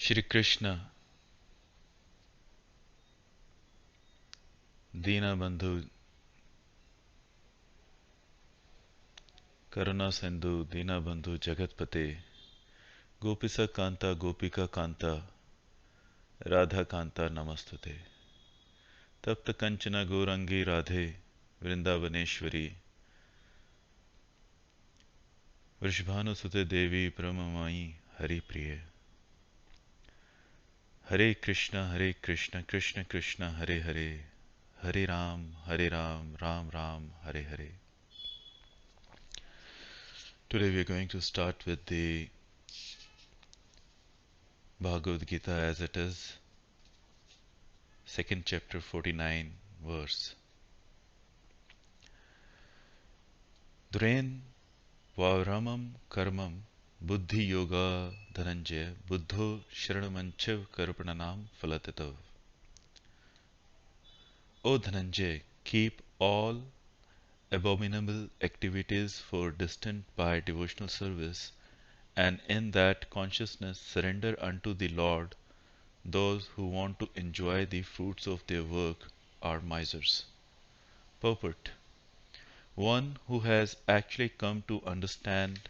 Shri Krishna, Deenabandhu, Karuna Sindhu, Deenabandhu, Jagatpate, Gopisa Kanta, Gopika Kanta, Radha Kanta Namastute. Tapta Kanchana Gourangi Radhe, Vrindavaneshwari, Vrishabhanusute Devi Brahmamai Hari Priye. Hare Krishna, Krishna Krishna, Hare Hare, Hare Ram, Ram Ram, Hare Hare. Today we are going to start with the Bhagavad Gita as it is, second chapter, 49 verse. Drain Vavramam Karmam Buddhi Yoga Dhananjaya Buddho Sharanamanchav Karpananam Falatatav. O Dhananjay, keep all abominable activities for distant by devotional service, and in that consciousness surrender unto the Lord. Those who want to enjoy the fruits of their work are misers. Purport: one who has actually come to understand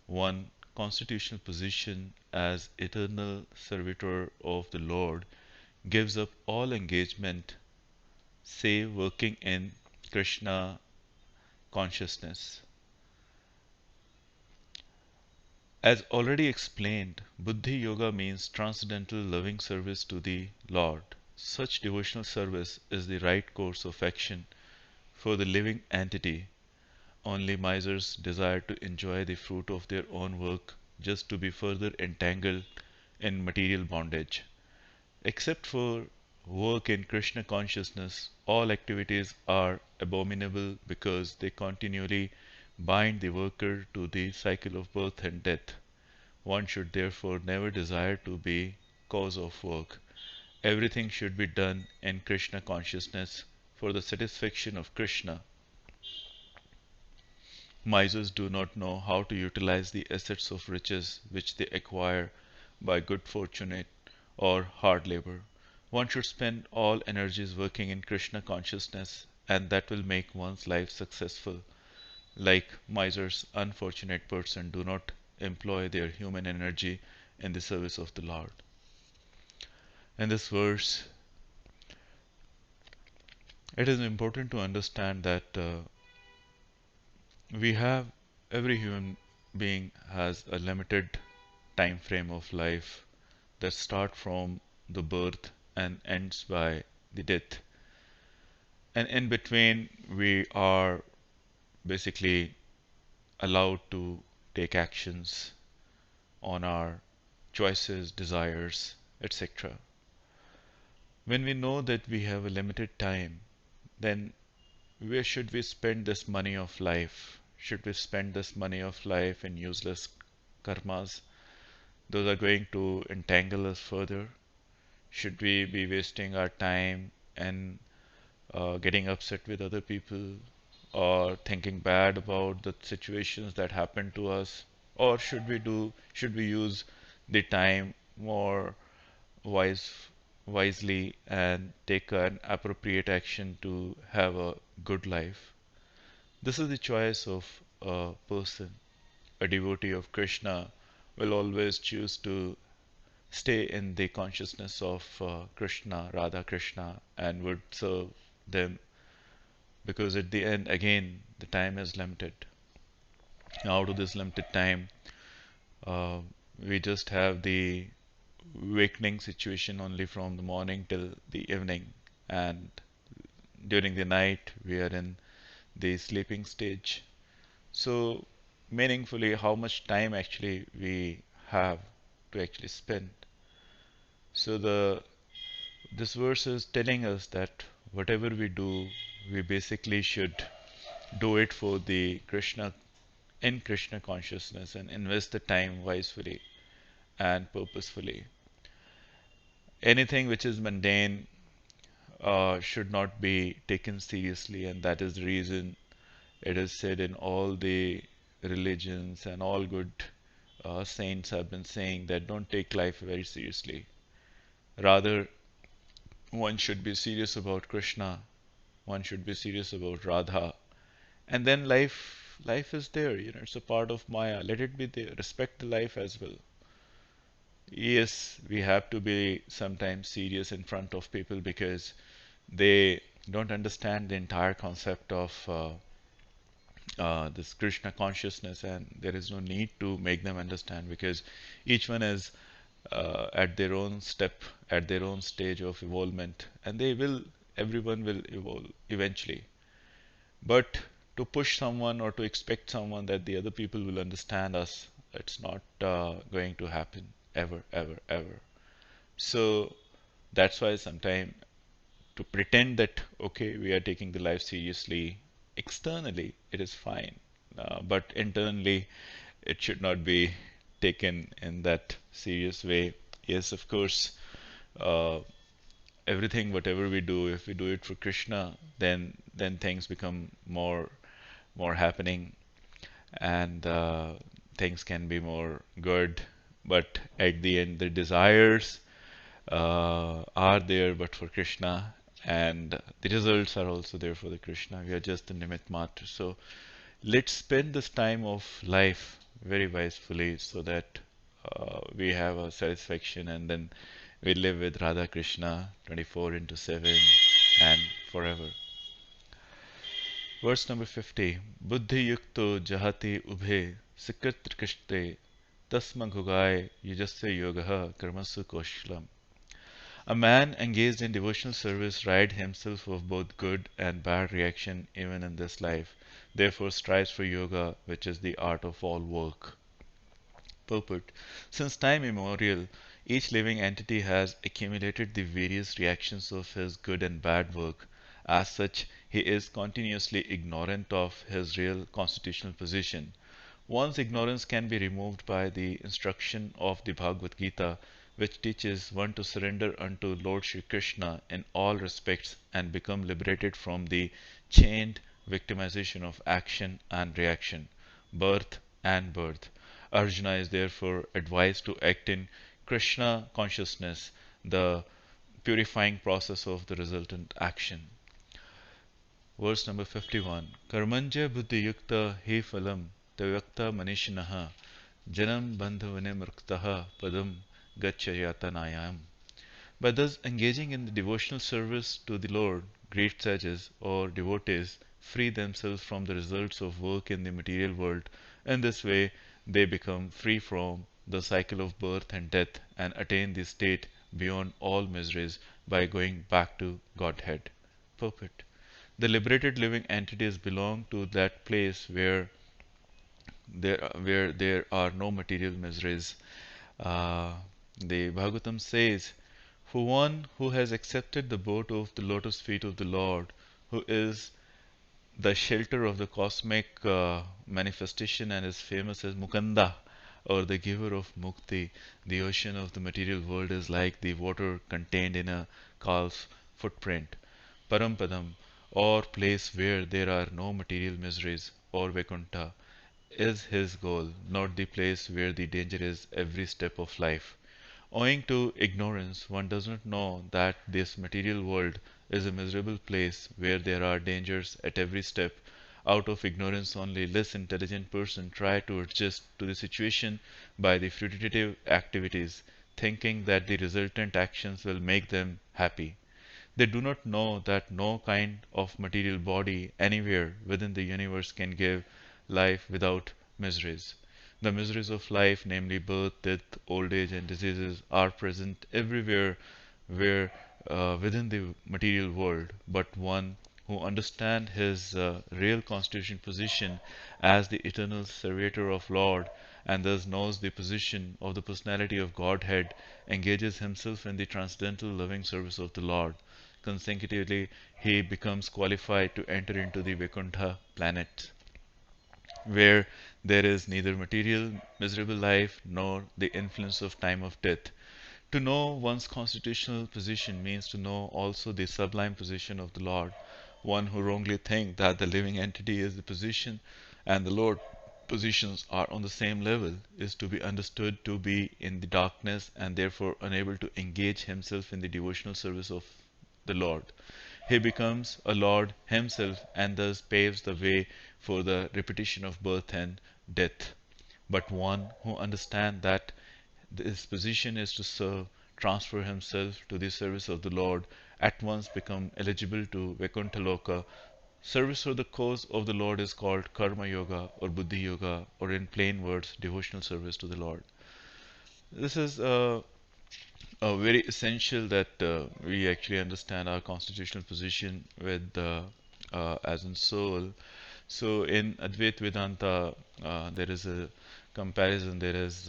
one constitutional position as eternal servitor of the Lord gives up all engagement save working in Krishna consciousness. As already explained, Buddhi Yoga means transcendental loving service to the Lord. Such devotional service is the right course of action for the living entity. Only misers desire to enjoy the fruit of their own work just to be further entangled in material bondage. Except for work in Krishna consciousness, all activities are abominable because they continually bind the worker to the cycle of birth and death. One should therefore never desire to be cause of work. Everything should be done in Krishna consciousness for the satisfaction of Krishna. Misers do not know how to utilize the assets of riches which they acquire by good fortune or hard labor. One should spend all energies working in Krishna consciousness, and that will make one's life successful. Like misers, unfortunate persons do not employ their human energy in the service of the Lord. In this verse, it is important to understand that we have every human being has a limited time frame of life that start from the birth and ends by the death. And in between, we are basically allowed to take actions on our choices, desires, etc. When we know that we have a limited time, then where should we spend this money of life? Should we spend this money of life in useless karmas? Those are going to entangle us further. Should we be wasting our time and getting upset with other people or thinking bad about the situations that happen to us? Or should we use the time more wise wisely and take an appropriate action to have a good life? This is the choice of a person. A devotee of Krishna will always choose to stay in the consciousness of Krishna, Radha Krishna, and would serve them, because at the end, again, the time is limited. Out of this limited time, uh, we just have the awakening situation only from the morning till the evening, and during the night, we are in the sleeping stage. So, meaningfully, how much time actually we have to actually spend. So this verse is telling us that whatever we do, we basically should do it for the Krishna in Krishna consciousness and invest the time wisely and purposefully. Anything which is mundane should not be taken seriously, and that is the reason it is said in all the religions and all good saints have been saying that don't take life very seriously. Rather, one should be serious about Krishna, one should be serious about Radha, and then life is there, it's a part of Maya. Let it be there. Respect the life as well. Yes, we have to be sometimes serious in front of people because they don't understand the entire concept of this Krishna consciousness, and there is no need to make them understand because each one is at their own step, at their own stage of evolvement, and everyone will evolve eventually. But to push someone or to expect someone that the other people will understand us, it's not going to happen ever, ever, ever. So that's why sometimes to pretend that okay, we are taking the life seriously externally, it is fine, but internally, it should not be taken in that serious way. Yes, of course, uh, everything, whatever we do, if we do it for Krishna, then things become more happening, and things can be more good. But at the end, the desires are there, but for Krishna, and the results are also there for the Krishna. We are just the Nimit Matra. So let's spend this time of life very wisely so that we have a satisfaction and then we live with Radha Krishna 24 into 7 and forever. Verse number 50. Buddhi yukto jahati ubhe sikrit kishte tasma gugai yujasya yogaha karmasu koshlam. A man engaged in devotional service rides himself of both good and bad reaction even in this life, therefore strives for yoga, which is the art of all work. Purport. Since time immemorial, each living entity has accumulated the various reactions of his good and bad work. As such, he is continuously ignorant of his real constitutional position. One's ignorance can be removed by the instruction of the Bhagavad Gita, which teaches one to surrender unto Lord Shri Krishna in all respects and become liberated from the chained victimization of action and reaction, birth and birth. Arjuna is therefore advised to act in Krishna consciousness, the purifying process of the resultant action. Verse number 51. Karmanja buddhi yukta he phalam tavyakta manishinaha janam bandhavane murktaha padam gacchayatanayam. By thus engaging in the devotional service to the Lord, great sages or devotees free themselves from the results of work in the material world. In this way, they become free from the cycle of birth and death and attain the state beyond all miseries by going back to Godhead. Purport. The liberated living entities belong to that place where there are no material miseries. The Bhagavatam says, for one who has accepted the abode of the lotus feet of the Lord, who is the shelter of the cosmic manifestation and is famous as Mukanda, or the giver of Mukti, the ocean of the material world is like the water contained in a calf's footprint. Parampadam, or place where there are no material miseries, or Vaikuntha, is his goal, not the place where the danger is every step of life. Owing to ignorance, one does not know that this material world is a miserable place where there are dangers at every step. Out of ignorance, only less intelligent persons try to adjust to the situation by the fruitative activities, thinking that the resultant actions will make them happy. They do not know that no kind of material body anywhere within the universe can give life without miseries. The miseries of life, namely birth, death, old age, and diseases, are present everywhere where within the material world, but one who understands his real constitution position as the eternal servitor of Lord and thus knows the position of the personality of Godhead engages himself in the transcendental loving service of the Lord. Consecutively, he becomes qualified to enter into the Vaikuntha planet, where there is neither material, miserable life nor the influence of time of death. To know one's constitutional position means to know also the sublime position of the Lord. One who wrongly thinks that the living entity is the position and the Lord positions are on the same level is to be understood to be in the darkness and therefore unable to engage himself in the devotional service of the Lord. He becomes a Lord himself and thus paves the way for the repetition of birth and death. But one who understands that his position is to serve, transfer himself to the service of the Lord, at once become eligible to Vaikuntha. Service for the cause of the Lord is called Karma Yoga or Buddhi Yoga, or in plain words, devotional service to the Lord. This is very essential that we actually understand our constitutional position with as in soul. So in Advaita Vedanta, there is a comparison. There's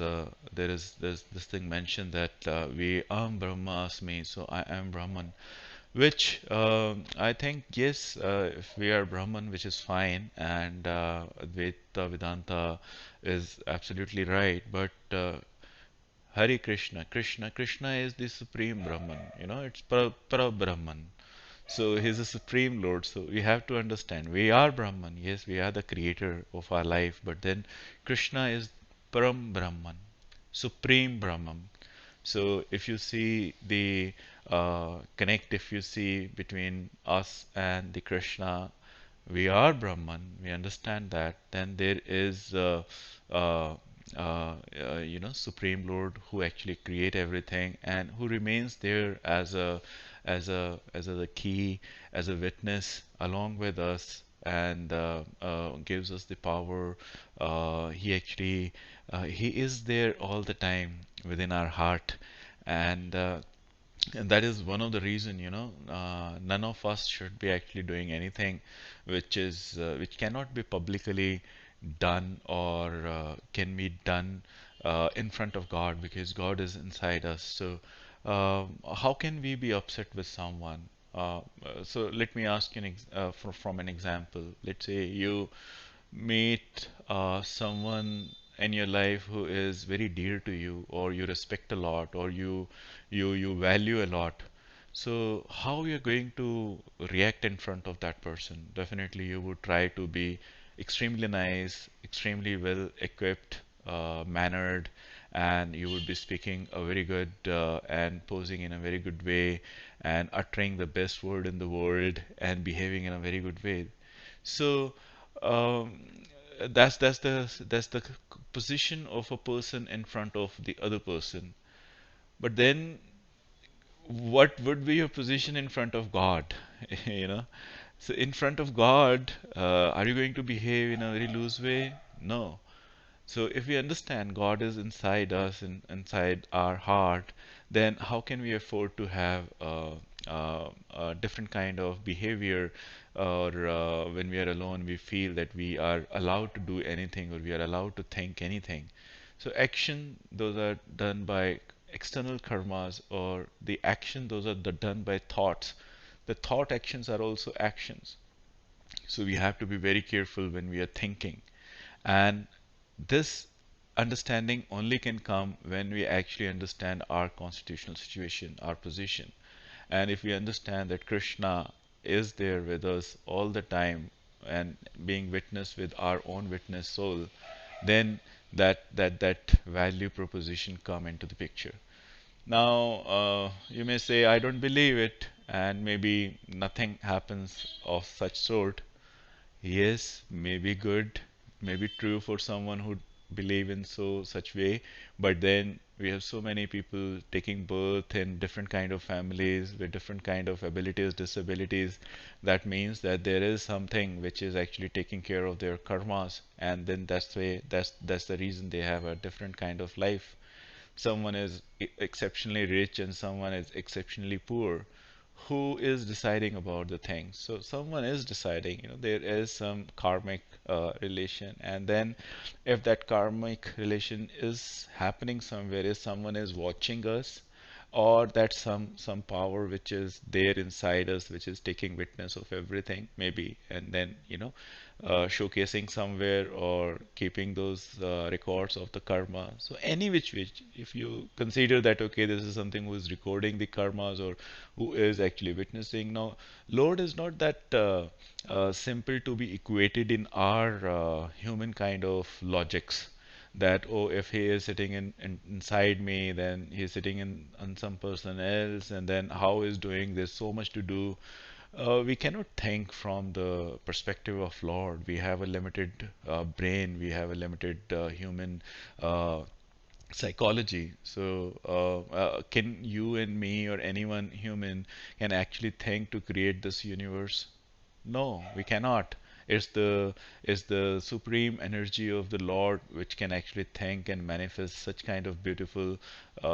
this thing mentioned that we am Brahmasmi, so I am Brahman, which I think yes, if we are Brahman, which is fine, and Advaita Vedanta is absolutely right, but Hare Krishna, Krishna is the supreme Brahman. It's para Brahman. So he's the supreme Lord. So we have to understand we are Brahman. Yes, we are the creator of our life. But then Krishna is Param Brahman, supreme Brahman. So if you see the connect, if you see between us and the Krishna, we are Brahman, we understand that, then there is uh, Supreme Lord who actually create everything and who remains there as a the key, as a witness along with us, and gives us the power. He is there all the time within our heart, and that is one of the reason, none of us should be actually doing anything which cannot be publicly done, or can be done in front of God, because God is inside us. So how can we be upset with someone? So let me ask you from an example. Let's say you meet someone in your life who is very dear to you, or you respect a lot, or you value a lot. So how you're going to react in front of that person? Definitely you would try to be extremely nice, extremely well equipped, mannered, and you would be speaking a very good and posing in a very good way, and uttering the best word in the world, and behaving in a very good way. So um, that's the position of a person in front of the other person. But then, what would be your position in front of God? You know. So in front of God, are you going to behave in a very loose way? No. So if we understand God is inside us and inside our heart, then how can we afford to have a different kind of behavior, or when we are alone, we feel that we are allowed to do anything, or we are allowed to think anything. So action, those are done by external karmas, or the action, those are done by thoughts. The thought actions are also actions. So we have to be very careful when we are thinking. And this understanding only can come when we actually understand our constitutional situation, our position. And if we understand that Krishna is there with us all the time and being witness with our own witness soul, then that value proposition come into the picture. Now, you may say, I don't believe it, and maybe nothing happens of such sort. Yes, maybe good, maybe true for someone who believe in such way, but then we have so many people taking birth in different kind of families with different kind of abilities, disabilities. That means that there is something which is actually taking care of their karmas, and then that's the reason they have a different kind of life. Someone is exceptionally rich and someone is exceptionally poor. Who is deciding about the things? So someone is deciding. There is some karmic relation, and then if that karmic relation is happening somewhere, if someone is watching us, or that some power which is there inside us, which is taking witness of everything, maybe, and then showcasing somewhere or keeping those records of the karma. So any which, if you consider that okay, this is something who is recording the karmas or who is actually witnessing. Now, Lord is not that simple to be equated in our human kind of logics, that oh, if he is sitting inside me, then he's sitting in on some person else, and then how is doing this so much to do. We cannot think from the perspective of Lord. We have a limited brain, we have a limited human uh, psychology. So can you and me or anyone human can actually think to create this universe? No, we cannot. It's the supreme energy of the Lord which can actually think and manifest such kind of beautiful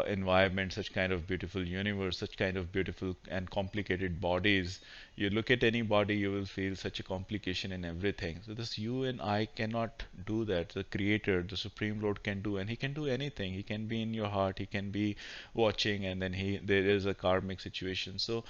environment, such kind of beautiful universe, such kind of beautiful and complicated bodies. You look at any body, you will feel such a complication in everything. So this you and I cannot do that. The Creator, the Supreme Lord can do, and He can do anything. He can be in your heart. He can be watching, and then He there is a karmic situation. So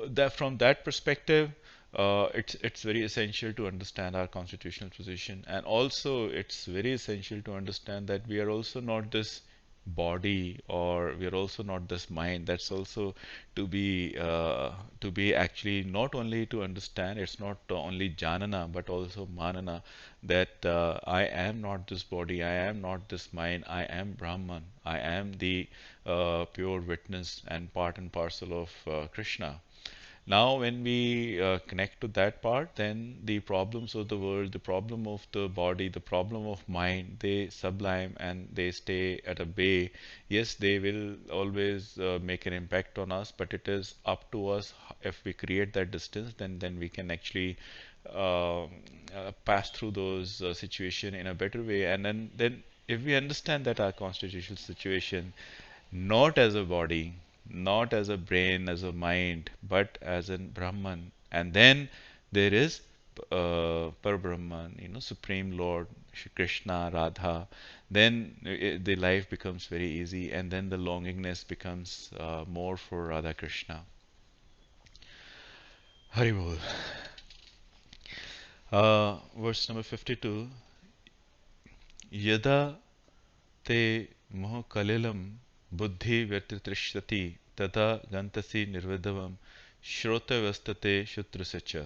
that from that perspective, it's very essential to understand our constitutional position, and also it's very essential to understand that we are also not this body, or we are also not this mind. That's also to be actually not only to understand. It's not only janana but also manana, that I am not this body, I am not this mind, I am Brahman, I am the pure witness and part and parcel of Krishna. Now, when we connect to that part, then the problems of the world, the problem of the body, the problem of mind, they sublime and they stay at a bay. Yes, they will always make an impact on us, but it is up to us. If we create that distance, then we can actually pass through those situation in a better way. And then if we understand that our constitutional situation, not as a body, not as a brain, as a mind, but as in Brahman. And then there is Parabrahman, Supreme Lord, Shri Krishna, Radha. Then the life becomes very easy, and then the longingness becomes more for Radha Krishna. Hari Bol. Verse number 52. Yada te moh kalilam buddhi vyatitrishyati tata gantasi nirvidavam shrotavastate shutrasacha.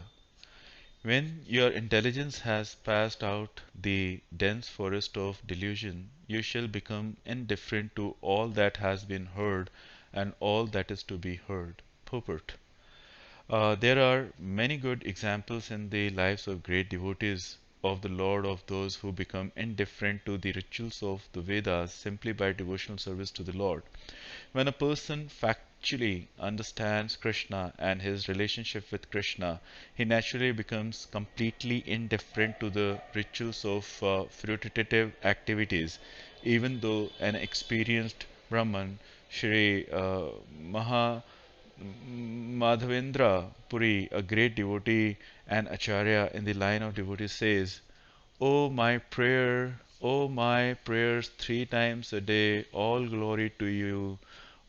When your intelligence has passed out the dense forest of delusion, you shall become indifferent to all that has been heard and all that is to be heard. Purport. There are many good examples in the lives of great devotees of the Lord, of those who become indifferent to the rituals of the Vedas simply by devotional service to the Lord. When a person factually understands Krishna and his relationship with Krishna, he naturally becomes completely indifferent to the rituals of fruitative activities, even though an experienced Brahman, Shri Madhavendra Puri, a great devotee and acharya in the line of devotees, says, O my prayers 3 times a day, all glory to you.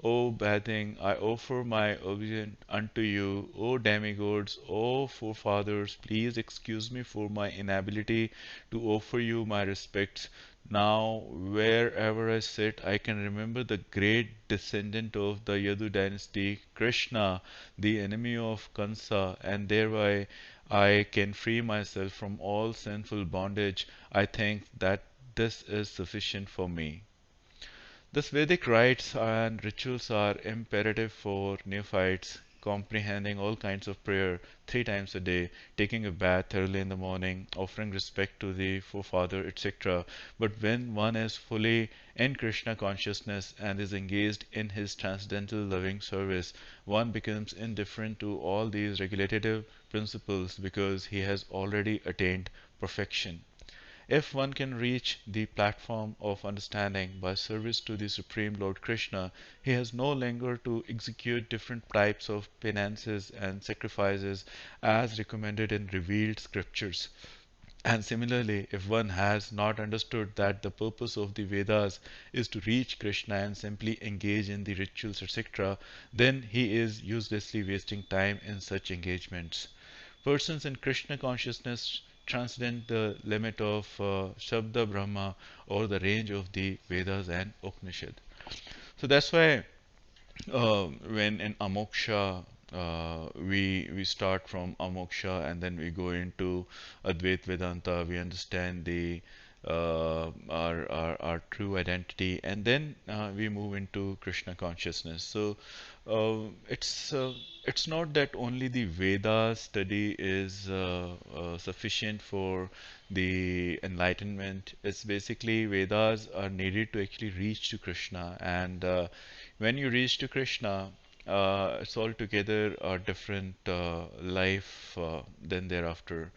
O bathing, I offer my obeisance unto you. O demigods, O forefathers, please excuse me for my inability to offer you my respects. Now, wherever I sit, I can remember the great descendant of the Yadu dynasty, Krishna, the enemy of Kansa, and thereby I can free myself from all sinful bondage. I think that this is sufficient for me. Thus, Vedic rites and rituals are imperative for neophytes, comprehending all kinds of prayer 3 times a day, taking a bath early in the morning, offering respect to the forefather, etc. But when one is fully in Krishna consciousness and is engaged in his transcendental loving service, one becomes indifferent to all these regulative principles because he has already attained perfection. If one can reach the platform of understanding by service to the Supreme Lord Krishna, he has no longer to execute different types of penances and sacrifices as recommended in revealed scriptures. And similarly, if one has not understood that the purpose of the Vedas is to reach Krishna and simply engage in the rituals, etc., then he is uselessly wasting time in such engagements. Persons in Krishna consciousness transcend the limit of Shabda Brahma or the range of the Vedas and Upanishad. So that's why when in Amoksha, we start from Amoksha and then we go into Advait Vedanta. We understand the our true identity, and then we move into Krishna consciousness. So it's not that only the Veda study is sufficient for the enlightenment. It's basically Vedas are needed to actually reach to Krishna, and when you reach to Krishna, it's altogether a different life than thereafter.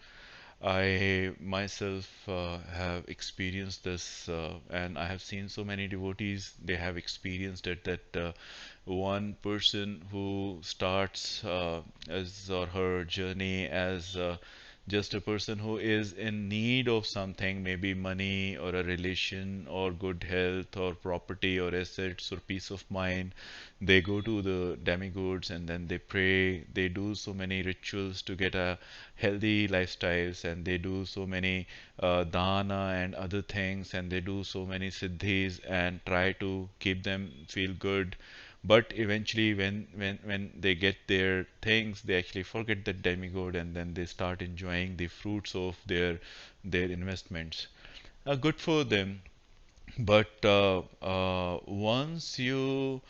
I myself have experienced this, and I have seen so many devotees. They have experienced it that one person who starts as or her journey as just a person who is in need of something, maybe money or a relation or good health or property or assets or peace of mind. They go to the demigods and then they pray. They do so many rituals to get a healthy lifestyles, and they do so many dana and other things, and they do so many siddhis and try to keep them feel good. But eventually when they get their things, they actually forget the demigod, and then they start enjoying the fruits of their investments. Good for them. But once you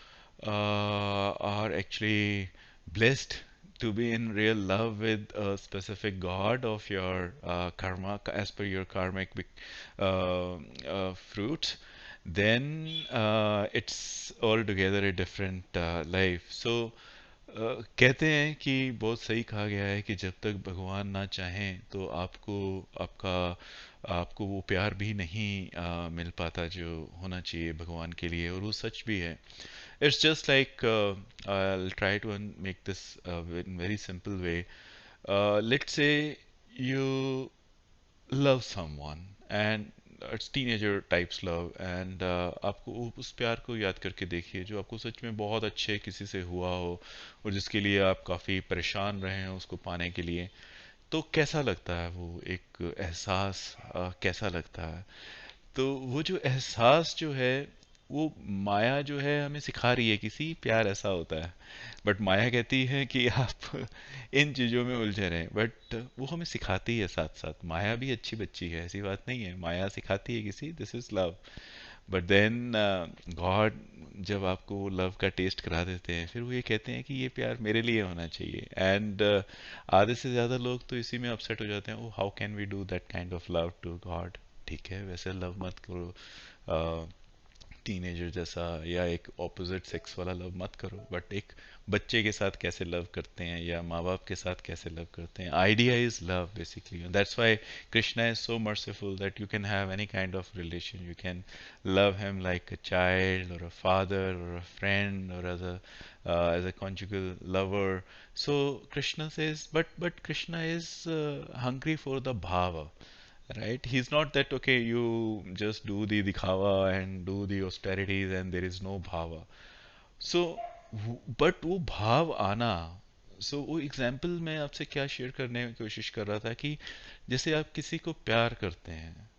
are actually blessed to be in real love with a specific god of your karma, as per your karmic fruits, then it's altogether a different life. So कहते हैं कि बहुत सही कहा गया है कि जब तक भगवान ना चाहें तो आपको वो प्यार भी नहीं मिल पाता जो होना चाहिए भगवान के लिए, और वो सच भी है. It's just like I'll try to make this in very simple way. Let's say you love someone and it's teenager types love, and आपको उस प्यार को याद करके देखिए जो आपको सच में बहुत अच्छे किसी से हुआ हो और जिसके लिए आप काफ़ी परेशान रहे हो उसको पाने के लिए. तो कैसा लगता है वो एक एहसास, कैसा लगता है. तो वो जो एहसास जो है, वो माया जो है हमें सिखा रही है किसी प्यार ऐसा होता है. बट माया कहती है कि आप इन चीज़ों में उलझे रहें, बट वो हमें सिखाती है साथ साथ. माया भी अच्छी बच्ची है, ऐसी बात नहीं है. माया सिखाती है किसी this is love. But then God जब आपको लव का टेस्ट करा देते हैं, फिर वो ये कहते हैं कि ये प्यार मेरे लिए होना चाहिए. एंड आधे से ज़्यादा लोग तो इसी में अपसेट हो जाते हैं. Oh how can we do that kind of love to God. ठीक है, वैसे लव मत करो टीनेजर जैसा, या एक ऑपोजिट सेक्स वाला लव मत करो, बट एक बच्चे के साथ कैसे लव करते हैं या माँ बाप के साथ कैसे लव करते हैं. Idea is love basically. That's why Krishna is so merciful that you can have any kind of relation. You can love him like a child or a father or a friend or as a conjugal lover. So Krishna says, but Krishna is hungry for the bhava, right? He's not that okay, you just do the dikhawa and do the austerities and there is no bhava. So but वो भाव आना. सो वो example मैं आपसे क्या share करने की कोशिश कर रहा था कि जैसे आप किसी को प्यार करते हैं,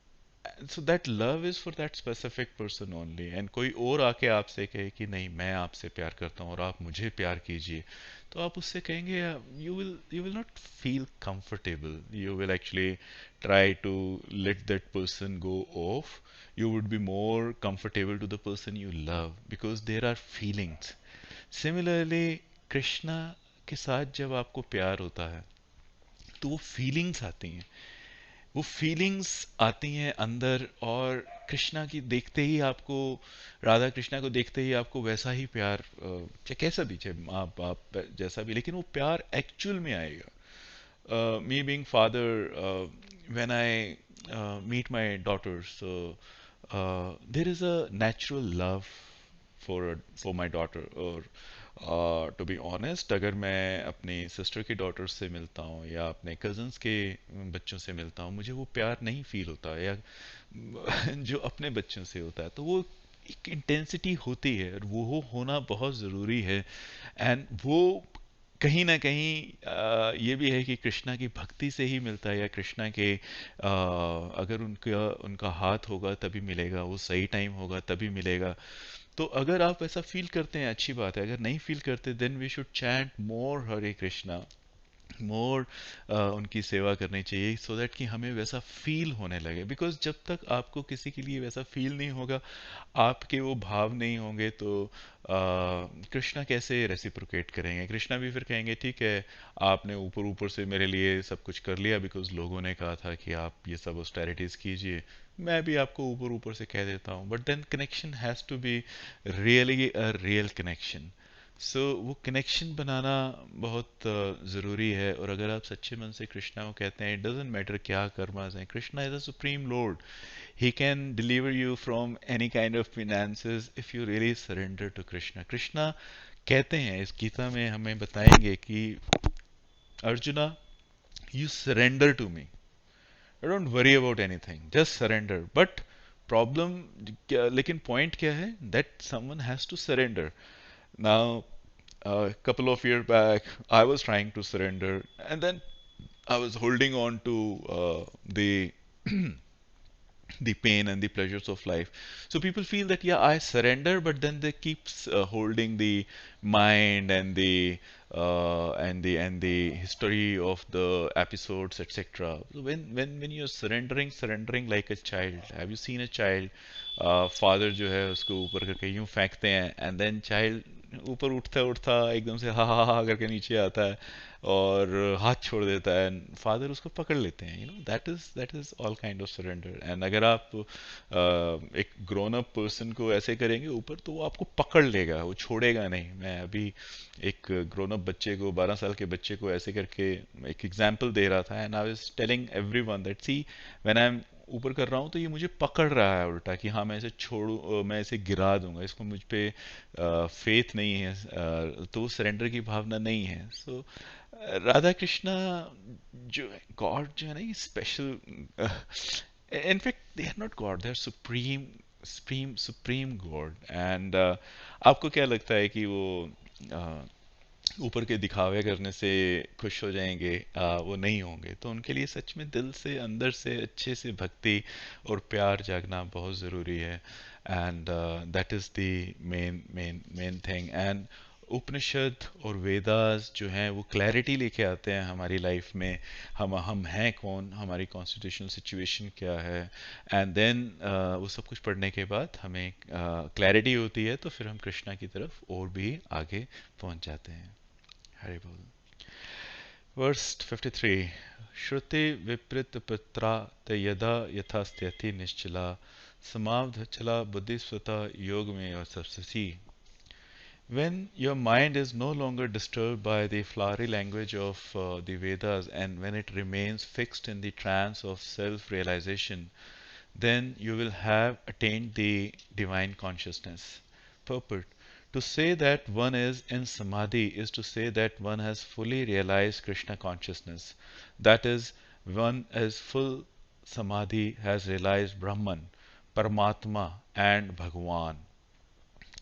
so that love is for that specific person only. And कोई और आके आपसे कहे कि नहीं मैं आपसे प्यार करता हूँ और आप मुझे प्यार कीजिए, तो आप उससे कहेंगे you will not feel comfortable. You will actually try to let that person go off. You would be more comfortable to the person you love because there are feelings. Similarly, Krishna के साथ जब आपको प्यार होता है तो वो फीलिंग्स आती हैं. वो फीलिंग्स आती हैं अंदर, और कृष्णा की देखते ही आपको, राधा कृष्णा को देखते ही आपको वैसा ही प्यार, चाहे कैसा भी, चाहे माँ बाप जैसा भी, लेकिन वो प्यार एक्चुअल में आएगा. Me being father, when I meet my daughters, so there is a natural love for my daughter, or to be honest, अगर मैं अपनी सिस्टर की डॉटर से मिलता हूँ या अपने कजन्स के बच्चों से मिलता हूँ, मुझे वो प्यार नहीं फील होता, या जो अपने बच्चों से होता है, तो वो एक इंटेंसिटी होती है और वो होना बहुत ज़रूरी है। एंड वो कहीं ना कहीं ये भी है कि कृष्णा की भक्ति से ही मिलता है, या कृष्णा के अगर उनका उनका हाथ होगा तभी मिलेगा, वो सही टाइम होगा तभी मिलेगा। तो अगर आप ऐसा फील करते हैं, अच्छी बात है। अगर नहीं फील करते, देन वी शुड चैंट मोर हरे कृष्णा, मोर उनकी सेवा करनी चाहिए, सो दैट कि हमें वैसा फील होने लगे। बिकॉज जब तक आपको किसी के लिए वैसा फील नहीं होगा, आपके वो भाव नहीं होंगे, तो कृष्णा कैसे रेसिप्रोकेट करेंगे? कृष्णा भी फिर कहेंगे ठीक है, आपने ऊपर ऊपर से मेरे लिए सब कुछ कर लिया, बिकॉज लोगों ने कहा था कि आप ये सब ऑस्टेरिटीज कीजिए, मैं भी आपको ऊपर ऊपर से कह देता हूँ। But then connection has to be really a real connection. So वो कनेक्शन बनाना बहुत ज़रूरी है। और अगर आप सच्चे मन से कृष्णा को कहते हैं, इट डजेंट मैटर क्या कर्मास हैं, Krishna is a supreme Lord, he can deliver you from any kind of finances if you really surrender to krishna. Krishna कहते हैं, इस गीता में हमें बताएंगे कि arjuna, you surrender to me, don't worry about anything, just surrender. But problem लेकिन point क्या है, that someone has to surrender. Now a couple of years back I was trying to surrender, and then I was holding on to the the pain and the pleasures of life. So people feel that yeah, I surrender, but then they keeps holding the mind and the history of the episodes, etc. So when you're surrendering like a child, have you seen a child? Father जो है उसको ऊपर करके यूं फेंकते हैं, and then child ऊपर उठता उठता एकदम से हा करके नीचे आता है और हाथ छोड़ देता है, एंड फादर उसको पकड़ लेते हैं। That is all kind of surrender. And अगर आप एक ग्रोन अप पर्सन को ऐसे करेंगे ऊपर, तो वो आपको पकड़ लेगा, वो छोड़ेगा नहीं। मैं अभी एक ग्रोन अप बच्चे को, 12 साल के बच्चे को ऐसे करके एक एग्जाम्पल दे रहा था, and I was telling everyone that see, when I am ऊपर कर रहा हूँ तो ये मुझे पकड़ रहा है उल्टा, कि हाँ मैं इसे छोड़ू, मैं इसे गिरा दूंगा, इसको मुझ पे फेथ नहीं है, तो सरेंडर की भावना नहीं है। सो राधा कृष्णा जो है, गॉड जो है ना, ये special, in fact they are not God, they are supreme supreme supreme God. And आपको क्या लगता है कि वो ऊपर के दिखावे करने से खुश हो जाएंगे? वो नहीं होंगे। तो उनके लिए सच में दिल से, अंदर से अच्छे से भक्ति और प्यार जागना बहुत ज़रूरी है। And that is the main main main thing. And Upanishad और वेदास जो हैं, वो क्लैरिटी लेके आते हैं हमारी लाइफ में, हम हैं कौन, हमारी कॉन्स्टिट्यूशनल सिचुएशन क्या है। एंड देन वो सब कुछ पढ़ने के बाद हमें क्लैरिटी होती है, तो फिर हम कृष्णा की तरफ और भी आगे पहुंच जाते हैं। हरि बोल। Verse 53. Shruti viprita te yada yathasthati nischala samavdhachala buddhisvata yogme vasapsasi. When your mind is no longer disturbed by the flowery language of the Vedas, and when it remains fixed in the trance of self-realization, then you will have attained the divine consciousness. Purport. To say that one is in samadhi is to say that one has fully realized Krishna consciousness. That is, one is full samadhi has realized Brahman, Paramatma, and Bhagwan.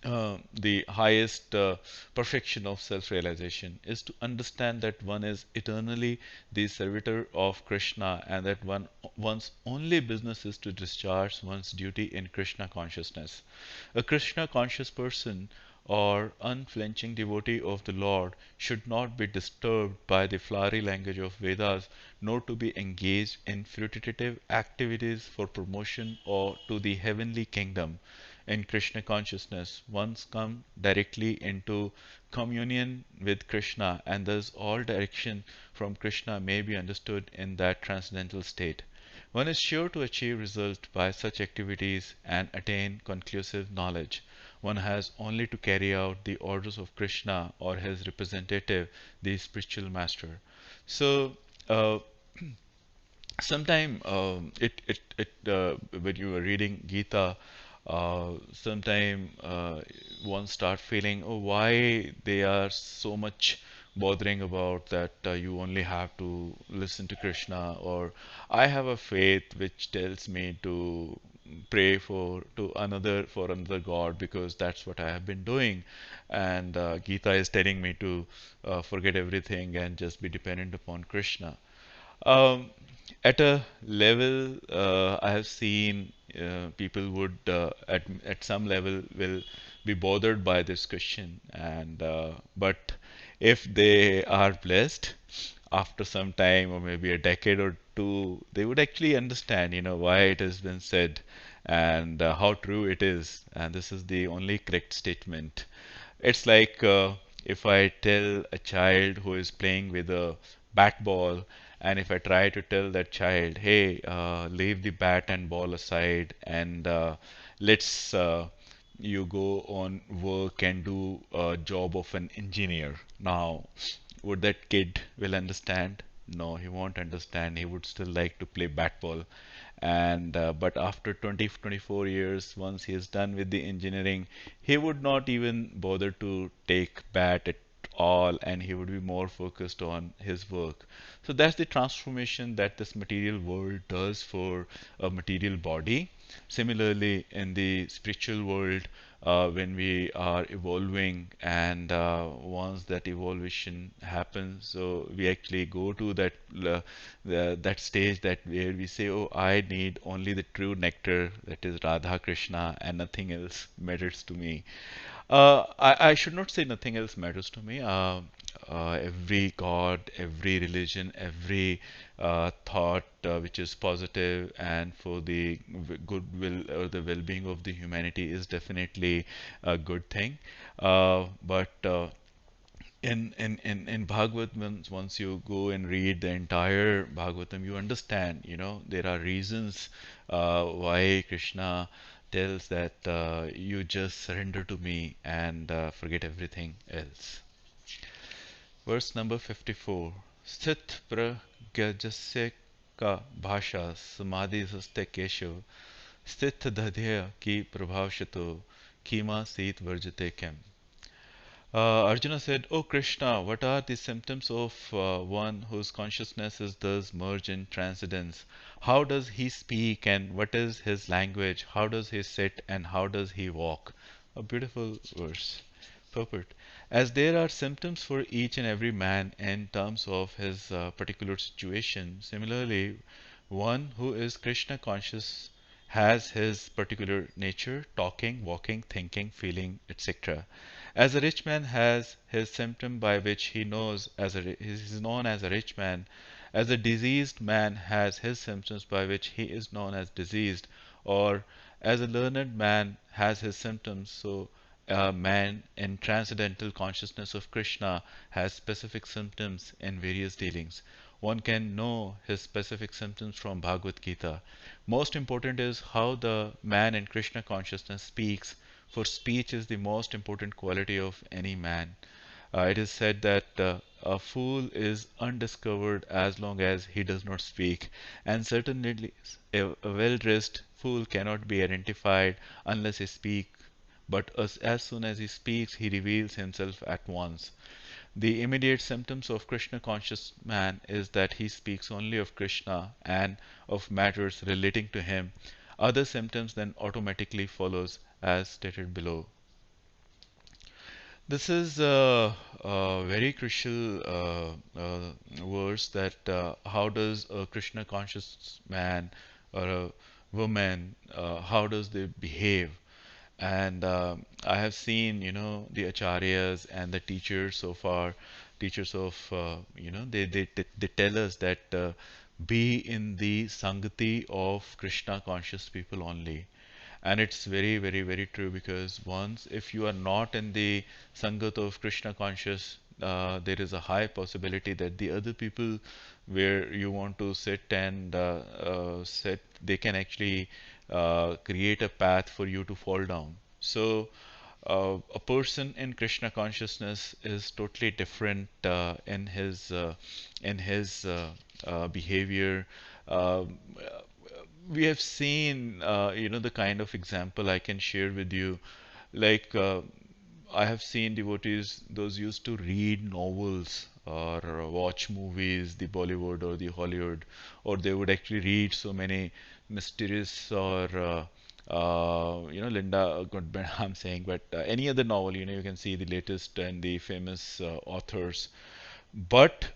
The highest perfection of self realization is to understand that one is eternally the servitor of Krishna, and that one's only business is to discharge one's duty in Krishna consciousness. A Krishna conscious person or unflinching devotee of the Lord should not be disturbed by the flowery language of Vedas, nor to be engaged in fruitative activities for promotion or to the heavenly kingdom. In Krishna consciousness, one's come directly into communion with Krishna, and thus all direction from Krishna may be understood in that transcendental state. One is sure to achieve result by such activities and attain conclusive knowledge. One has only to carry out the orders of Krishna or his representative, the spiritual master. So, sometime when you were reading Gita, Sometime one start feeling, oh, why they are so much bothering about that you only have to listen to Krishna, or I have a faith which tells me to pray for another god because that's what I have been doing, and Gita is telling me to forget everything and just be dependent upon Krishna. Um, at a level, I have seen people would at some level will be bothered by this question, and but if they are blessed, after some time or maybe a decade or two, they would actually understand, why it has been said and how true it is. And this is the only correct statement. It's like if I tell a child who is playing with a bat ball, and if I try to tell that child, hey, leave the bat and ball aside and let's you go on work and do a job of an engineer. Now, would that kid will understand? No, he won't understand. He would still like to play bat ball. And but after 20, 24 years, once he is done with the engineering, he would not even bother to take bat at all, and he would be more focused on his work. So that's the transformation that this material world does for a material body. Similarly, in the spiritual world, when we are evolving, and once that evolution happens, so we actually go to that stage that where we say, oh, I need only the true nectar, that is Radha Krishna, and nothing else matters to me. I should not say nothing else matters to me. Every god, every religion, every thought which is positive and for the goodwill or the well-being of the humanity is definitely a good thing. But in Bhagavatam, once you go and read the entire Bhagavatam, you understand, there are reasons why Krishna tells that you just surrender to me and forget everything else. Verse number 54. Sthit pragajasya ka bhasha samadhi saste keshav स्थित दध्य की प्रभावशतो कीमा सीत वर्जते kem. Arjuna said, "O Krishna, what are the symptoms of one whose consciousness is thus merged in transcendence? How does he speak and what is his language? How does he sit and how does he walk?" A beautiful verse. Purport. As there are symptoms for each and every man in terms of his particular situation, similarly, one who is Krishna conscious has his particular nature, talking, walking, thinking, feeling, etc. As a rich man has his symptom by which he knows he is known as a rich man, as a diseased man has his symptoms by which he is known as diseased, or as a learned man has his symptoms, so a man in transcendental consciousness of Krishna has specific symptoms in various dealings. One can know his specific symptoms from Bhagavad Gita. Most important is how the man in Krishna consciousness speaks, for speech is the most important quality of any man. It is said that a fool is undiscovered as long as he does not speak, and certainly a well-dressed fool cannot be identified unless he speaks. But as soon as he speaks, he reveals himself at once. The immediate symptoms of Krishna conscious man is that he speaks only of Krishna and of matters relating to him. Other symptoms then automatically follows as stated below. This is a very crucial verse that how does a Krishna conscious man or a woman, how does they behave? And I have seen, the acharyas and the teachers so far, teachers of, they tell us that be in the sangati of Krishna conscious people only. And it's very, very, very true because once, if you are not in the sangat of Krishna conscious, there is a high possibility that the other people where you want to sit and sit, they can actually create a path for you to fall down. So, a person in Krishna consciousness is totally different in his behavior. Um we have seen, the kind of example I can share with you. Like, I have seen devotees, those used to read novels or watch movies, the Bollywood or the Hollywood, or they would actually read so many mysterious or Linda Goodman, I'm saying, but any other novel, you can see the latest and the famous authors. But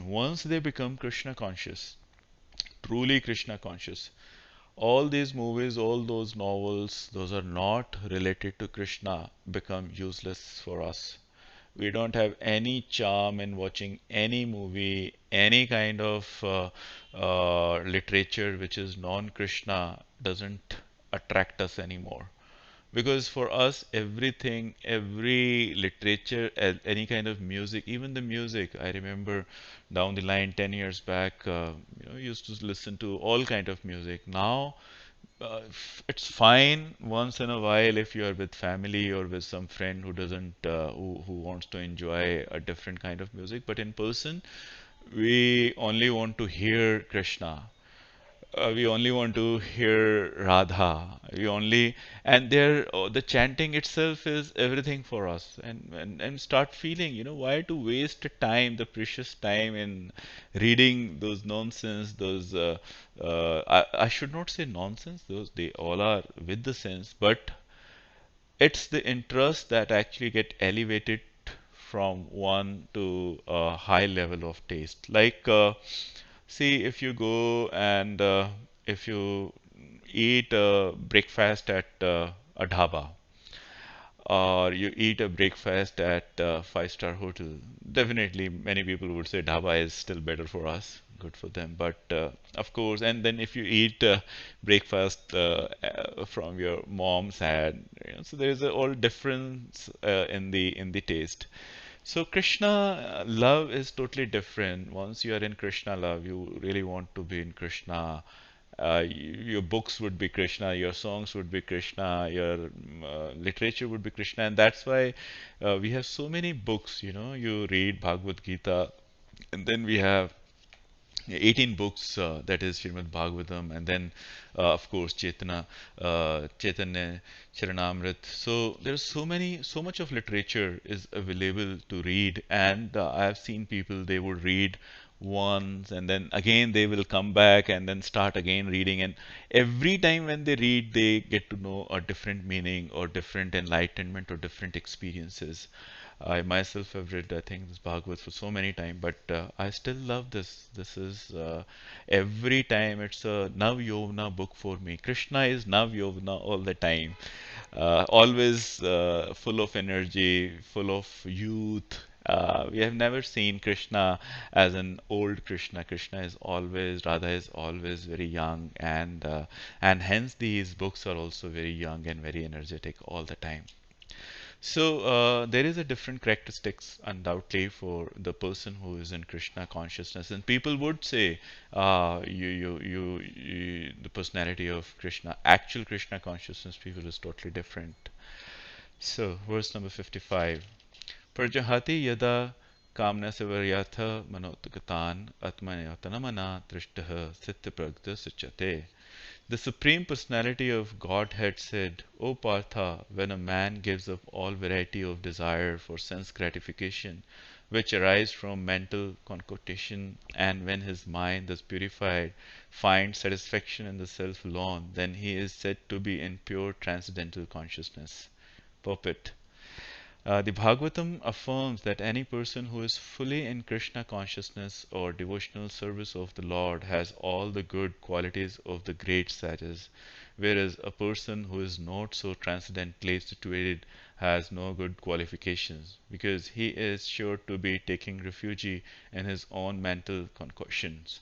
once they become Krishna conscious, truly Krishna conscious, all these movies, all those novels, those are not related to Krishna, become useless for us. We don't have any charm in watching any movie, any kind of literature which is non-Krishna doesn't attract us anymore. Because for us, everything, every literature, any kind of music, even the music, I remember down the line 10 years back, used to listen to all kind of music. Now, it's fine once in a while if you are with family or with some friend who doesn't, who wants to enjoy a different kind of music. But in person, we only want to hear Krishna. We only want to hear Radha. We only, and there, the chanting itself is everything for us. And start feeling, why to waste time, the precious time in reading those nonsense, those, I should not say nonsense, those, they all are with the sense, but it's the interest that actually get elevated from one to a high level of taste. Like, see, if you go and if you eat breakfast at a dhaba, or you eat a breakfast at a five-star hotel, definitely many people would say dhaba is still better for us, good for them. But of course, and then if you eat breakfast from your mom's hand, so there is a all difference in the taste. So Krishna love is totally different. Once you are in Krishna love, you really want to be in Krishna. Your books would be Krishna, your songs would be Krishna, your literature would be Krishna, and that's why we have so many books. You read Bhagavad Gita, and then we have 18 books, that is Srimad Bhagavatam, and then of course Chaitanya Charanamrit. So there's so much of literature is available to read, and I have seen people, they would read once and then again they will come back and then start again reading, and every time when they read they get to know a different meaning or different enlightenment or different experiences. I myself have read, I think, this Bhagavad for so many times, but I still love this. This is every time it's a Nav Yovana book for me. Krishna is Nav Yovana all the time, always full of energy, full of youth. We have never seen Krishna as an old Krishna. Krishna is always, Radha is always very young, and hence these books are also very young and very energetic all the time. So there is a different characteristics undoubtedly for the person who is in Krishna consciousness, and people would say, the personality of Krishna, actual Krishna consciousness, people is totally different. So verse number 55. Prajahati yada kamnasavaryatha manotagatan atmanyatanamana trishtaha sityapragta suchate. The Supreme Personality of Godhead said, O Partha, when a man gives up all variety of desire for sense gratification, which arise from mental concoction, and when his mind, thus purified, finds satisfaction in the self alone, then he is said to be in pure transcendental consciousness. Purport. The Bhagavatam affirms that any person who is fully in Krishna consciousness or devotional service of the Lord has all the good qualities of the great sages, whereas a person who is not so transcendently situated has no good qualifications, because he is sure to be taking refuge in his own mental concoctions.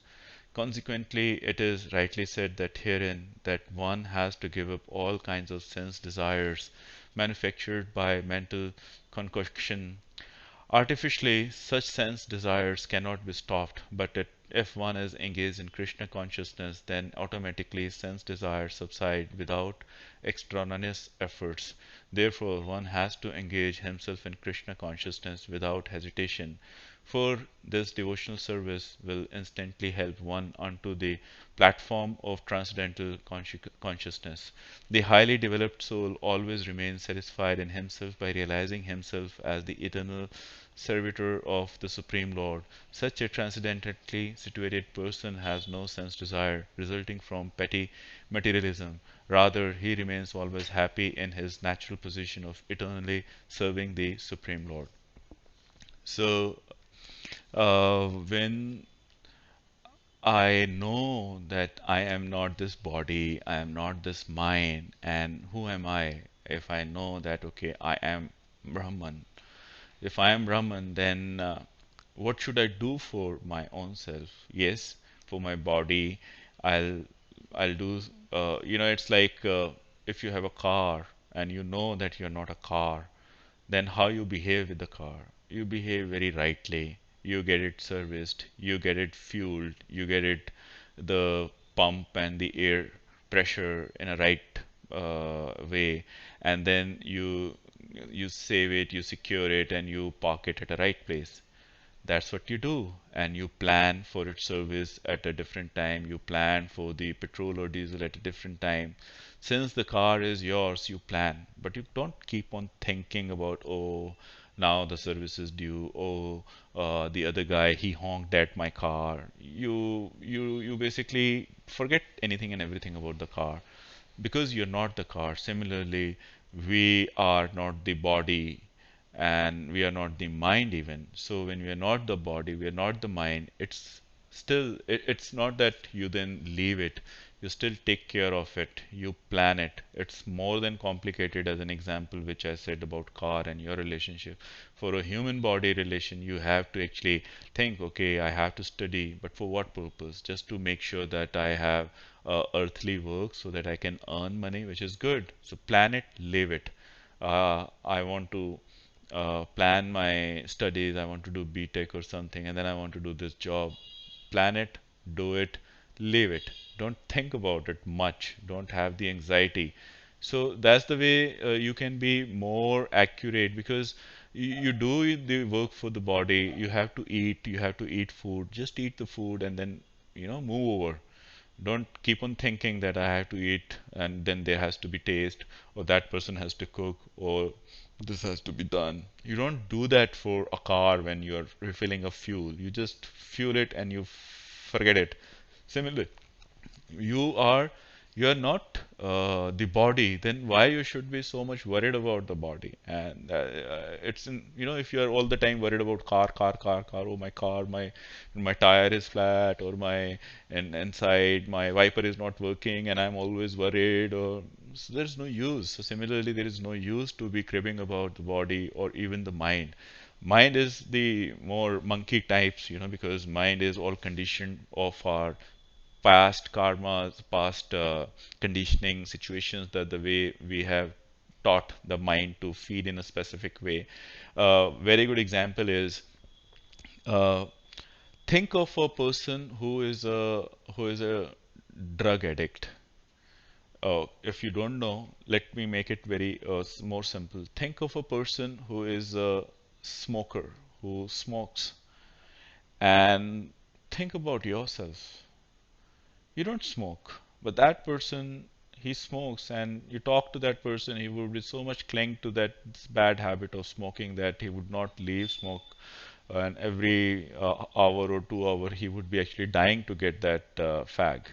Consequently, it is rightly said that herein that one has to give up all kinds of sense desires manufactured by mental concoction. Artificially, such sense desires cannot be stopped, but if one is engaged in Krishna consciousness, then automatically sense desires subside without extraneous efforts. Therefore, one has to engage himself in Krishna consciousness without hesitation. For this devotional service will instantly help one onto the platform of transcendental consciousness. The highly developed soul always remains satisfied in himself by realizing himself as the eternal servitor of the Supreme Lord. Such a transcendently situated person has no sense desire resulting from petty materialism. Rather, he remains always happy in his natural position of eternally serving the Supreme Lord. So, when I know that I am not this body, I am not this mind, and who am I? If I know that, okay, I am Brahman. If I am Brahman, then what should I do for my own self? Yes, for my body, I'll I'll do. It's like if you have a car and you know that you're not a car, then how you behave with the car? You behave very rightly. You get it serviced, you get it fueled, you get it the pump and the air pressure in a right way, and then you save it, you secure it, and you park it at a right place. That's what you do, and you plan for its service at a different time. You plan for the petrol or diesel at a different time. Since the car is yours, you plan, but you don't keep on thinking about, oh, now the service is due. Oh, the other guy, he honked at my car. You basically forget anything and everything about the car because you're not the car. Similarly, we are not the body and we are not the mind even. So when we are not the body, we are not the mind, it's not that you then leave it. You still take care of it. You plan it. It's more than complicated as an example which I said about car and your relationship. For a human body relation, you have to actually think, okay, I have to study, but for what purpose? Just to make sure that I have earthly work so that I can earn money, which is good. So plan it, live it. I want to plan my studies. I want to do BTech or something, and then I want to do this job. Plan it, do it, leave it. Don't think about it much. Don't have the anxiety. So that's the way you can be more accurate because you do the work for the body. You have to eat. You have to eat food. Just eat the food and then move over. Don't keep on thinking that I have to eat and then there has to be taste or that person has to cook or this has to be done. You don't do that for a car when you're refilling a fuel. You just fuel it and you forget it. Similarly, you are you are not the body, then why you should be so much worried about the body? And it's in, if you are all the time worried about car, oh my car, my tire is flat, or my and inside my wiper is not working, and I'm always worried, or so there's no use. So similarly, there is no use to be cribbing about the body or even the mind. Mind is the more monkey types, because mind is all conditioned of our past karmas, past conditioning situations, that the way we have taught the mind to feed in a specific way. Very good example is uh, think of a person who is a drug addict. If you don't know, let me make it very more simple. Think of a person who is a smoker, who smokes, and think about yourself. You don't smoke, but that person, he smokes, and you talk to that person, he would be so much cling to that bad habit of smoking that he would not leave smoke, and every hour or 2 hour he would be actually dying to get that fag.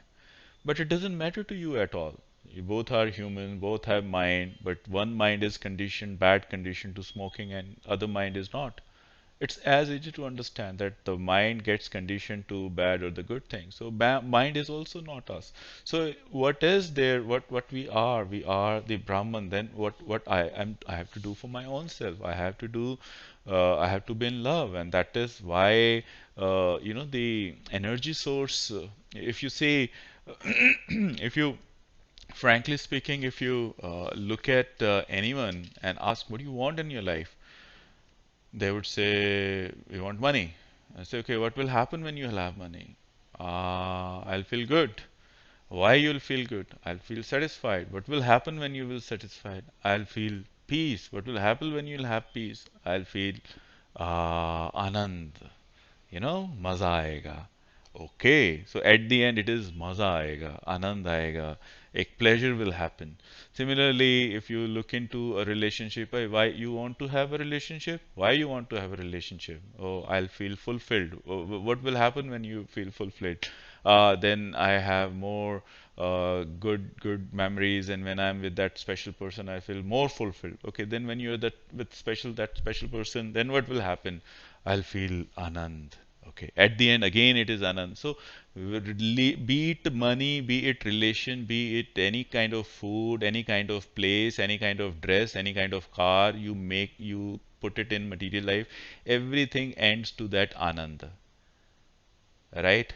But it doesn't matter to you at all. You both are human, both have mind, but one mind is conditioned, bad conditioned to smoking, and other mind is not. It's as easy to understand that the mind gets conditioned to bad or the good thing. So mind is also not us. So what is there? What we are the Brahman. Then what I have to do for my own self. I have to do. I have to be in love, and that is why the energy source. If you say, if you frankly speaking, if you look at anyone and ask what do you want in your life, they would say, we want money. I say, okay, what will happen when you'll have money? I'll feel good. Why you'll feel good? I'll feel satisfied. What will happen when you will satisfied? I'll feel peace. What will happen when you'll have peace? I'll feel anand. maza aega. Okay, so at the end it is maza aega, anand aega, a pleasure will happen. Similarly, if you look into a relationship, why you want to have a relationship? Why you want to have a relationship? Oh, I'll feel fulfilled. Oh, what will happen when you feel fulfilled? Then I have more good memories, and when I'm with that special person, I feel more fulfilled. Okay, then when you're that special person, then what will happen? I'll feel anand. Okay, at the end again it is anand. So be it money, be it relation, be it any kind of food, any kind of place, any kind of dress, any kind of car you put it in material life, everything ends to that anand, right?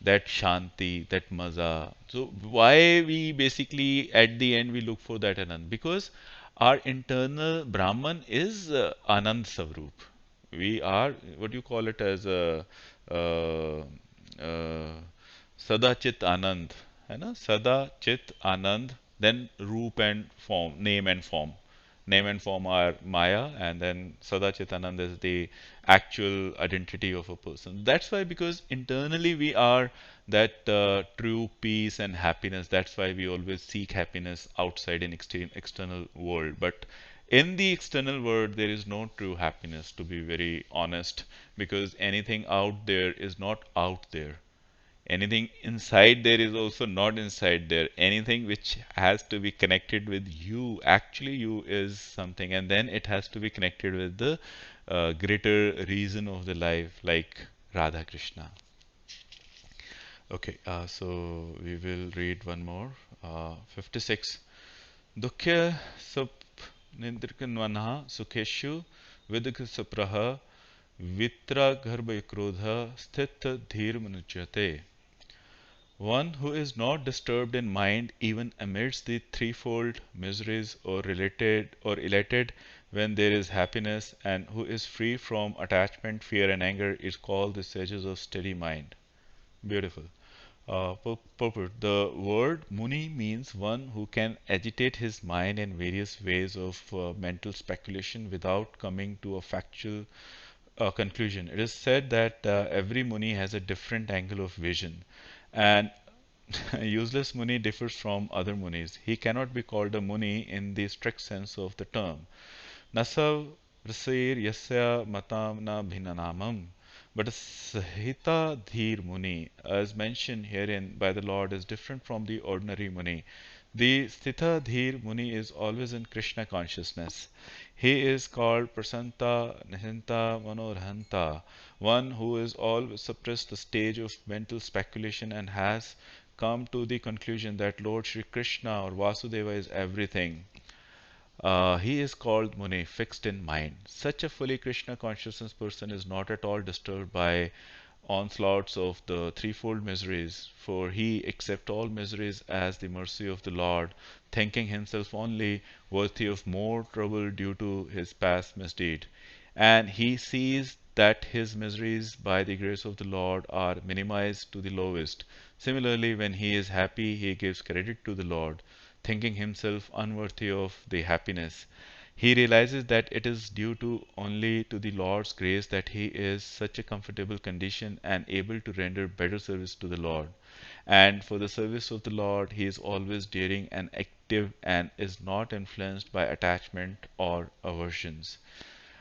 That shanti, that maza. So why we basically at the end we look for that anand? Because our internal Brahman is Anand Swarup. We are what you call it as a uh, uh, Sada Chit Anand, है ना? Sada Chit Anand, then Roop and form, name and form. Name and form are Maya, and then Sada Chit Anand is the actual identity of a person. That's why, because internally we are that true peace and happiness. That's why we always seek happiness outside in external world. But in the external world, there is no true happiness, to be very honest, because anything out there is not out there. Anything inside there is also not inside there. Anything which has to be connected with you, actually you is something, and then it has to be connected with the greater reason of the life, like Radha Krishna. Okay, so we will read one more. 56. Dukhya sup nindrikanvanha sukheshu vidgha supraha vitra garbha krodha sthit dhir manuchyate. One who is not disturbed in mind even amidst the threefold miseries or related or elated when there is happiness, and who is free from attachment, fear, and anger is called the sages of steady mind. Beautiful. Purport. The word Muni means one who can agitate his mind in various ways of mental speculation without coming to a factual conclusion. It is said that every Muni has a different angle of vision, and useless Muni differs from other Munis. He cannot be called a Muni in the strict sense of the term. Nasav Rasir Yasya Matamna Bhinanamam. But a Sahita Dhir Muni, as mentioned herein by the Lord, is different from the ordinary Muni. The Sthita Dhir Muni is always in Krishna consciousness. He is called Prasanta Nihinta Manorhanta, one who is always suppressed the stage of mental speculation and has come to the conclusion that Lord Shri Krishna or Vasudeva is everything. He is called Muni, fixed in mind. Such a fully Krishna consciousness person is not at all disturbed by onslaughts of the threefold miseries, for he accepts all miseries as the mercy of the Lord, thinking himself only worthy of more trouble due to his past misdeed. And he sees that his miseries, by the grace of the Lord, are minimized to the lowest. Similarly, when he is happy, he gives credit to the Lord, thinking himself unworthy of the happiness. He realizes that it is due to only to the Lord's grace that he is such a comfortable condition and able to render better service to the Lord. And for the service of the Lord, he is always daring and active and is not influenced by attachment or aversions.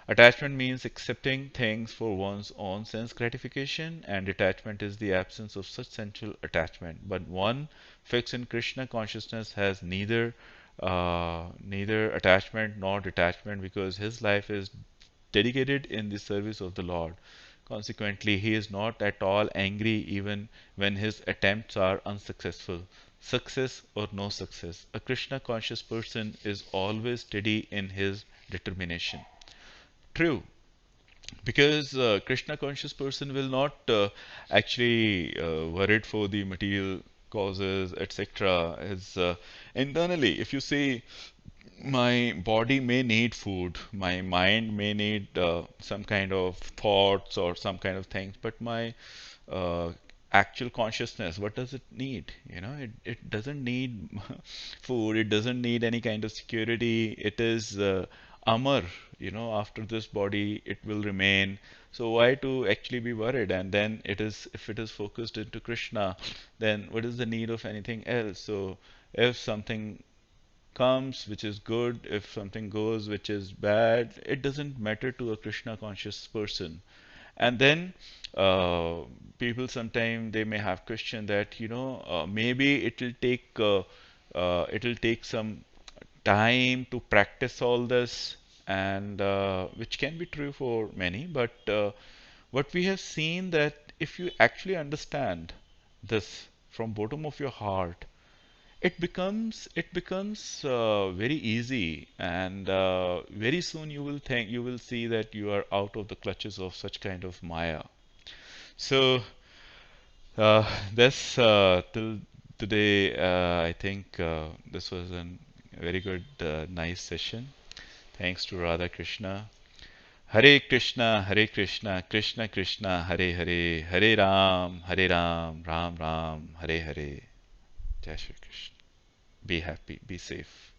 Attachment means accepting things for one's own sense gratification, and detachment is the absence of such sensual attachment. But one fixed in Krishna consciousness has neither attachment nor detachment, because his life is dedicated in the service of the Lord. Consequently, he is not at all angry even when his attempts are unsuccessful. Success or no success, a Krishna conscious person is always steady in his determination. True, because Krishna conscious person will not actually worried for the material causes, etc. Is internally, if you say my body may need food, my mind may need some kind of thoughts or some kind of things, but my uh, actual consciousness, what does it need? It doesn't need food, it doesn't need any kind of security. It is amar, after this body it will remain. So why to actually be worried? And then it is, if it is focused into Krishna, then what is the need of anything else? So if something comes which is good, if something goes which is bad, it doesn't matter to a Krishna conscious person. And then uh, people sometimes they may have question that maybe it'll take some time to practice all this, and which can be true for many. But what we have seen that if you actually understand this from bottom of your heart, it becomes very easy, and very soon you will see that you are out of the clutches of such kind of Maya. So this till today, I think this was a very good, nice session. Thanks to Radha Krishna. Hare Krishna, Krishna Krishna, Hare Hare, Hare Ram, Ram Ram, Hare Hare. Jai Shri Krishna. Be happy, be safe.